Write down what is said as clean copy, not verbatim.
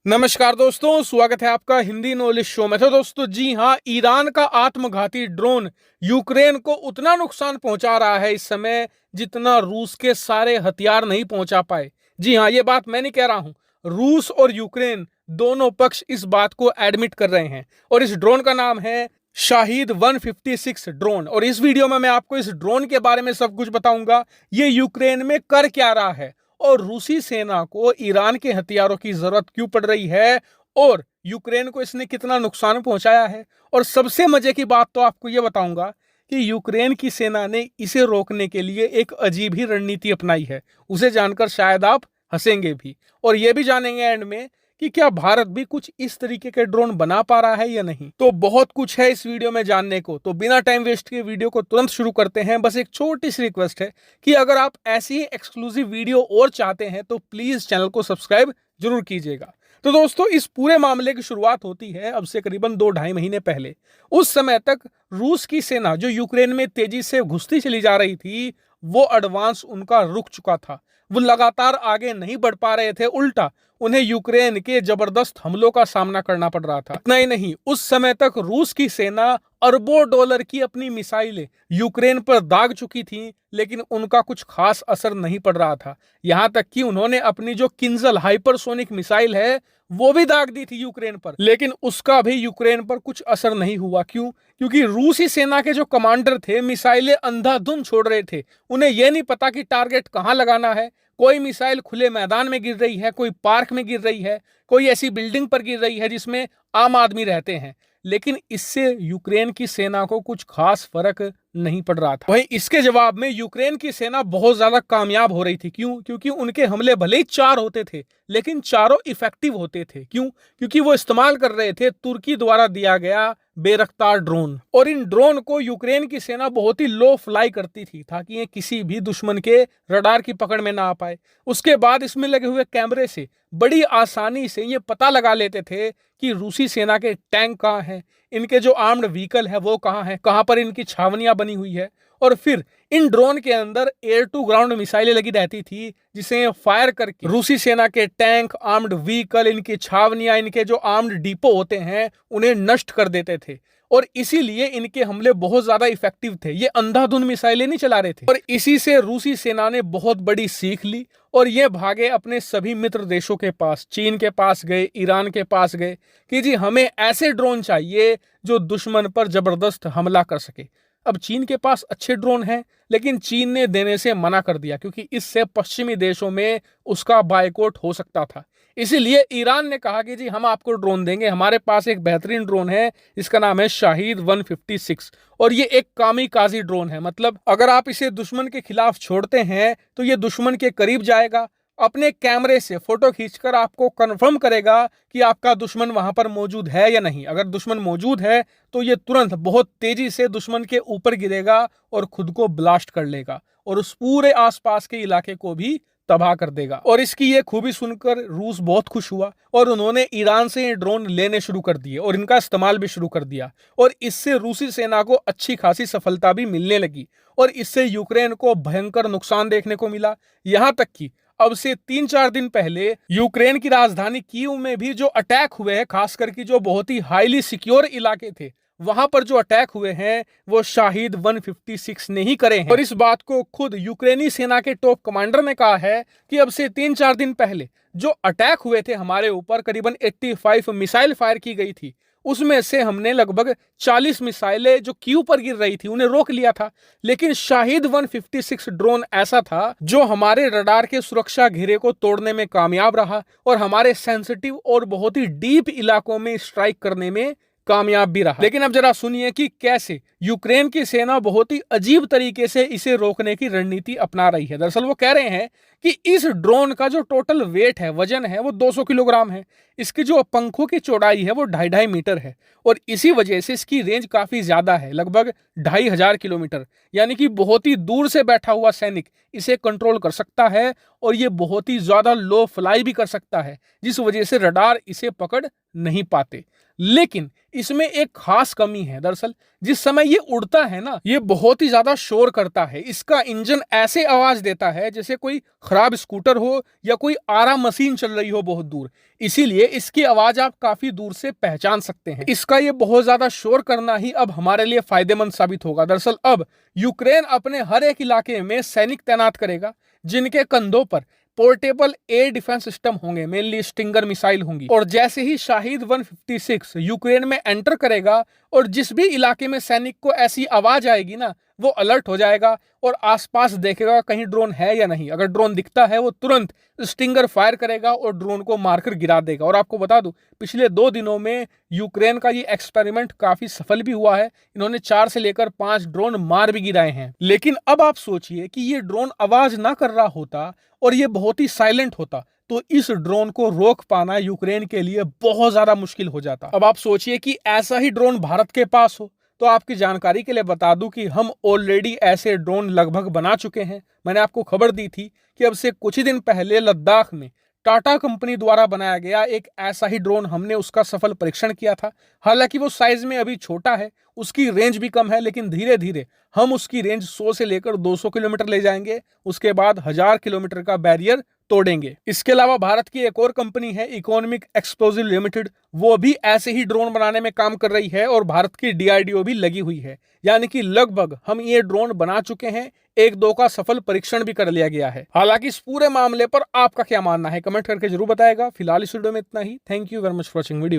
नमस्कार दोस्तों, स्वागत है आपका हिंदी नॉलेज शो में। तो दोस्तों जी हाँ, ईरान का आत्मघाती ड्रोन यूक्रेन को उतना नुकसान पहुंचा रहा है इस समय जितना रूस के सारे हथियार नहीं पहुंचा पाए। जी हाँ, ये बात मैं नहीं कह रहा हूं, रूस और यूक्रेन दोनों पक्ष इस बात को एडमिट कर रहे हैं। और इस ड्रोन का नाम है शाहिद 156 ड्रोन। और इस वीडियो में मैं आपको इस ड्रोन के बारे में सब कुछ बताऊंगा। ये यूक्रेन में कर क्या रहा है और रूसी सेना को ईरान के हथियारों की जरूरत क्यों पड़ रही है और यूक्रेन को इसने कितना नुकसान पहुंचाया है। और सबसे मजे की बात तो आपको यह बताऊंगा कि यूक्रेन की सेना ने इसे रोकने के लिए एक अजीब ही रणनीति अपनाई है। उसे जानकर शायद आप हंसेंगे भी। और यह भी जानेंगे एंड में कि क्या भारत भी कुछ इस तरीके के ड्रोन बना पा रहा है या नहीं। तो बहुत कुछ है इस वीडियो में जानने को, तो बिना टाइम वेस्ट किए वीडियो को तुरंत शुरू करते हैं। बस एक छोटी सी रिक्वेस्ट है कि अगर आप ऐसी ही एक्सक्लूसिव वीडियो और चाहते हैं तो प्लीज चैनल को सब्सक्राइब जरूर कीजिएगा। तो दोस्तों, इस पूरे मामले की शुरुआत होती है अब से करीबन 2-2.5 महीने पहले। उस समय तक रूस की सेना जो यूक्रेन में तेजी से घुसती चली जा रही थी, वो एडवांस उनका रुक चुका था। वो लगातार आगे नहीं बढ़ पा रहे थे, उल्टा उन्हें यूक्रेन के जबरदस्त हमलों का सामना करना पड़ रहा था। इतना ही नहीं, उस समय तक रूस की सेना अरबों डॉलर की अपनी मिसाइलें यूक्रेन पर दाग चुकी थी, लेकिन उनका कुछ खास असर नहीं पड़ रहा था। यहां तक कि उन्होंने अपनी जो किंजल हाइपरसोनिक मिसाइल है वो भी दाग दी थी यूक्रेन पर, लेकिन उसका भी यूक्रेन पर कुछ असर नहीं हुआ। क्यों? क्योंकि रूसी सेना के जो कमांडर थे मिसाइलें अंधाधुंध छोड़ रहे थे। उन्हें यह नहीं पता कि टारगेट कहां लगाना है। कोई मिसाइल खुले मैदान में गिर रही है, कोई पार्क में गिर रही है, कोई ऐसी बिल्डिंग पर गिर रही है जिसमें आम आदमी रहते हैं, लेकिन इससे यूक्रेन की सेना को कुछ खास फर्क नहीं पड़ रहा था। वहीं इसके जवाब में यूक्रेन की सेना बहुत ज्यादा कामयाब हो रही थी। क्यों? क्योंकि उनके हमले भले ही 4 होते थे, लेकिन चारों इफेक्टिव होते थे। क्यों? क्योंकि वो इस्तेमाल कर रहे थे तुर्की द्वारा दिया गया बेरख्तार ड्रोन। और इन ड्रोन को यूक्रेन की सेना बहुत ही लो फ्लाई करती थी ताकि ये किसी भी दुश्मन के रडार की पकड़ में ना आ पाए। उसके बाद इसमें लगे हुए कैमरे से बड़ी आसानी से ये पता लगा लेते थे कि रूसी सेना के टैंक कहाँ हैं, इनके जो आर्म्ड व्हीकल है वो कहाँ है, कहाँ पर इनकी छावनियां बनी हुई है। और फिर इन ड्रोन के अंदर एयर टू ग्राउंड मिसाइलें लगी रहती थी जिसे फायर करके रूसी सेना के टैंक, आर्म्ड व्हीकल, इनकी छावनियां, इनके जो आर्म्ड डिपो होते हैं उन्हें नष्ट कर देते थे। और इसीलिए इनके हमले बहुत ज्यादा इफेक्टिव थे। ये अंधाधुंध मिसाइलें नहीं चला रहे थे। और इसी से रूसी सेना ने बहुत बड़ी सीख ली और ये भागे अपने सभी मित्र देशों के पास, चीन के पास गए, ईरान के पास गए कि जी हमें ऐसे ड्रोन चाहिए जो दुश्मन पर जबरदस्त हमला कर सके। अब चीन के पास अच्छे ड्रोन हैं, लेकिन चीन ने देने से मना कर दिया क्योंकि इससे पश्चिमी देशों में उसका बायकॉट हो सकता था। इसीलिए ईरान ने कहा कि जी हम आपको ड्रोन देंगे, हमारे पास एक बेहतरीन ड्रोन है, इसका नाम है शाहिद 156। और ये एक कामिकाजी ड्रोन है। मतलब अगर आप इसे दुश्मन के खिलाफ छोड़ते हैं तो ये दुश्मन के करीब जाएगा, अपने कैमरे से फोटो खींचकर आपको कंफर्म करेगा कि आपका दुश्मन वहां पर मौजूद है या नहीं। अगर दुश्मन मौजूद है तो ये तुरंत बहुत तेजी से दुश्मन के ऊपर गिरेगा और खुद को ब्लास्ट कर लेगा और उस पूरे आसपास के इलाके को भी तबाह कर देगा। और इसकी ये खूबी सुनकर रूस बहुत खुश हुआ और उन्होंने ईरान से ये ड्रोन लेने शुरू कर दिए और इनका इस्तेमाल भी शुरू कर दिया। और इससे रूसी सेना को अच्छी खासी सफलता भी मिलने लगी और इससे यूक्रेन को भयंकर नुकसान देखने को मिला। यहां तक कि अब से 3-4 दिन पहले यूक्रेन की राजधानी कीव में भी जो अटैक हुए हैं, खासकर की जो बहुत ही हाईली सिक्योर इलाके थे, वहां पर जो अटैक हुए हैं वो शाहिद 156 ने ही करे हैं। और इस बात को खुद यूक्रेनी सेना के टॉप कमांडर ने कहा है कि अब से 3-4 दिन पहले जो अटैक हुए थे हमारे ऊपर, करीबन 85 मिसाइल फायर की गई थी, उसमें से हमने लगभग 40 मिसाइलें जो कीव पर गिर रही थी उन्हें रोक लिया था। लेकिन शाहिद 156 ड्रोन ऐसा था जो हमारे रडार के सुरक्षा घेरे को तोड़ने में कामयाब रहा और हमारे सेंसिटिव और बहुत ही डीप इलाकों में स्ट्राइक करने में कामयाब भी रहा। लेकिन अब जरा सुनिए कि कैसे यूक्रेन की सेना बहुत ही अजीब तरीके से इसे रोकने की रणनीति अपना रही है। दरअसल वो कह रहे हैं कि इस ड्रोन का जो टोटल वेट है, वजन है, वो 200 किलोग्राम है। इसकी जो पंखों की चौड़ाई है वो 2.5 मीटर है और इसी वजह से इसकी रेंज काफी ज्यादा है, लगभग 2500 किलोमीटर। यानी कि बहुत ही दूर से बैठा हुआ सैनिक इसे कंट्रोल कर सकता है और ये बहुत ही ज्यादा लो फ्लाई भी कर सकता है, जिस वजह से रडार इसे पकड़ नहीं पाते। लेकिन इसमें एक खास कमी है। दरअसल जिस समय ये उड़ता है ना, ये बहुत ही ज्यादा शोर करता है। इसका इंजन ऐसे आवाज देता है जैसे कोई खराब स्कूटर हो या कोई आराम मशीन चल रही हो बहुत दूर। इसीलिए इसकी आवाज आप काफी दूर से पहचान सकते हैं। इसका ये बहुत ज्यादा शोर करना ही अब हमारे लिए फायदेमंद साबित होगा। दरअसल अब यूक्रेन अपने हर एक इलाके में सैनिक तैनात करेगा, जिनके कंधों पर पोर्टेबल एयर डिफेंस सिस्टम होंगे, मेनली स्टिंगर मिसाइल होंगी। और जैसे ही शाहिद 156 यूक्रेन में एंटर करेगा और जिस भी इलाके में सैनिक को ऐसी आवाज आएगी ना, वो अलर्ट हो जाएगा और आसपास देखेगा कहीं ड्रोन है या नहीं। अगर ड्रोन दिखता है वो तुरंत स्टिंगर फायर करेगा और ड्रोन को मारकर गिरा देगा। और आपको बता दूं, पिछले 2 दिनों में यूक्रेन का ये एक्सपेरिमेंट काफी सफल भी हुआ है। इन्होंने 4 से लेकर 5 ड्रोन मार भी गिराए हैं। लेकिन अब आप सोचिए कि ये ड्रोन आवाज ना कर रहा होता और ये बहुत ही साइलेंट होता, तो इस ड्रोन को रोक पाना यूक्रेन के लिए बहुत ज्यादा मुश्किल हो जाता। अब आप सोचिए कि ऐसा ही ड्रोन भारत के पास हो। तो आपकी जानकारी के लिए बता दूं कि हम ऑलरेडी ऐसे ड्रोन लगभग बना चुके हैं। मैंने आपको खबर दी थी कि अब से कुछ ही दिन पहले लद्दाख में टाटा कंपनी द्वारा बनाया गया एक ऐसा ही ड्रोन, हमने उसका सफल परीक्षण किया था। हालांकि वो साइज में अभी छोटा है, उसकी रेंज भी कम है, लेकिन धीरे धीरे हम उसकी रेंज 100 से लेकर 200 किलोमीटर ले जाएंगे। उसके बाद 1000 किलोमीटर का बैरियर तोड़ेंगे। इसके अलावा भारत की एक और कंपनी है इकोनॉमिक एक्सप्लोजिव लिमिटेड, वो भी ऐसे ही ड्रोन बनाने में काम कर रही है और भारत की डीआरडीओ भी लगी हुई है। यानी कि लगभग हम ये ड्रोन बना चुके हैं, 1-2 का सफल परीक्षण भी कर लिया गया है। हालांकि इस पूरे मामले पर आपका क्या मानना है, कमेंट करके जरूर बताएगा। फिलहाल इस वीडियो में इतना ही। Thank you very much for watching video.